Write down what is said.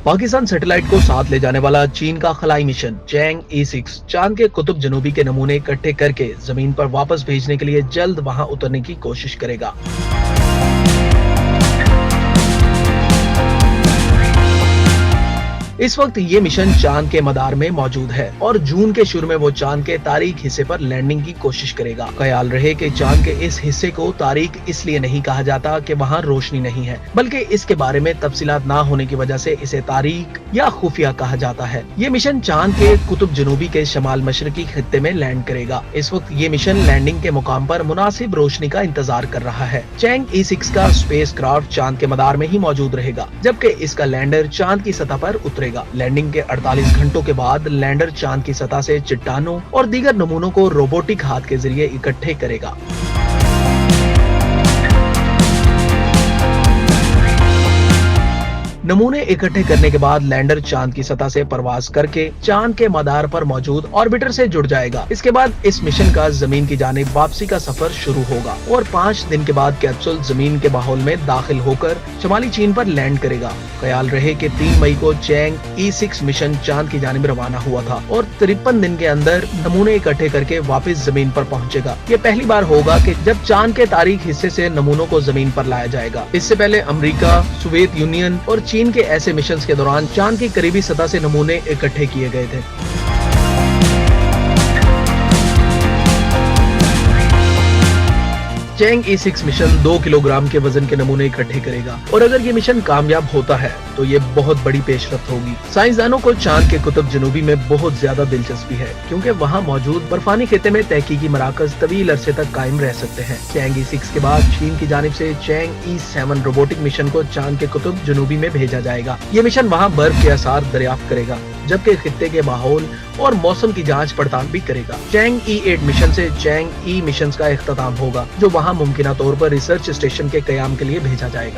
Pakistan satellite को साथ ले जाने वाला चीन का खलाई मिशन चैंग E6 चांद के कुतुब जनूबी के नमूने इकट्ठे करके जमीन पर वापस भेजने के लिए जल्द वहां उतरने की कोशिश करेगा। इस वक्त ये मिशन चांद के मदार में मौजूद है और जून के शुरू में वो चांद के तारीक हिस्से पर लैंडिंग की कोशिश करेगा। ख्याल रहे कि चांद के इस हिस्से को तारीक इसलिए नहीं कहा जाता कि वहाँ रोशनी नहीं है, बल्कि इसके बारे में तफसीलात ना होने की वजह से इसे तारीक या खुफिया कहा जाता है। ये मिशन चांद के कुतुब जनूबी के शमाल मशरकी खित्ते में लैंड करेगा। इस वक्त ये मिशन लैंडिंग के मुकाम पर मुनासिब रोशनी का इंतजार कर रहा है। चैंग E6 का स्पेस क्राफ्ट चांद के मदार में ही मौजूद रहेगा, जबकि इसका लैंडर चांद की सतह पर उतरेगा। लैंडिंग के 48 घंटों के बाद लैंडर चांद की सतह से चट्टानों और दीगर नमूनों को रोबोटिक हाथ के जरिए इकट्ठे करेगा। नमूने इकट्ठे करने के बाद लैंडर चांद की सतह से परवाज करके चांद के मदार पर मौजूद ऑर्बिटर से जुड़ जाएगा। इसके बाद इस मिशन का जमीन की जानिब वापसी का सफर शुरू होगा और 5 दिन के बाद कैप्सूल जमीन के माहौल में दाखिल होकर शमाली चीन पर लैंड करेगा। ख्याल रहे कि 3 मई को चैंग E6 मिशन चांद की जानिब रवाना हुआ था और 53 दिन के अंदर नमूने इकट्ठे करके वापस जमीन पर पहुंचेगा। ये पहली बार होगा कि जब चांद के तारीख हिस्से से नमूनों को जमीन पर लाया जाएगा। इससे पहले अमेरिका, सोवियत यूनियन और चीन के ऐसे मिशंस के दौरान चांद की करीबी सतह से नमूने इकट्ठे किए गए थे। चैंग E6 मिशन 2 किलोग्राम के वजन के नमूने इकट्ठे करेगा और अगर ये मिशन कामयाब होता है तो ये बहुत बड़ी पेशरफ्त होगी। साइंसदानों को चांद के कुतुब जनूबी में बहुत ज्यादा दिलचस्पी है, क्योंकि वहाँ मौजूद बर्फानी खित्ते में तहकीकी मराकज तवील अरसे तक कायम रह सकते हैं। चैंग E6 के बाद चीन की जानिब से चैंग E7 रोबोटिक मिशन को चांद के कुतुब जनूबी में भेजा जाएगा। ये मिशन वहाँ बर्फ के आसार दरियाफ्त करेगा, जबकि खित्ते के माहौल और मौसम की जांच पड़ताल भी करेगा। चैंग E8 मिशन से चैंग E मिशन का इख्तिताम होगा, जो वहाँ मुमकिना तौर पर रिसर्च स्टेशन के कयाम के लिए भेजा जाएगा।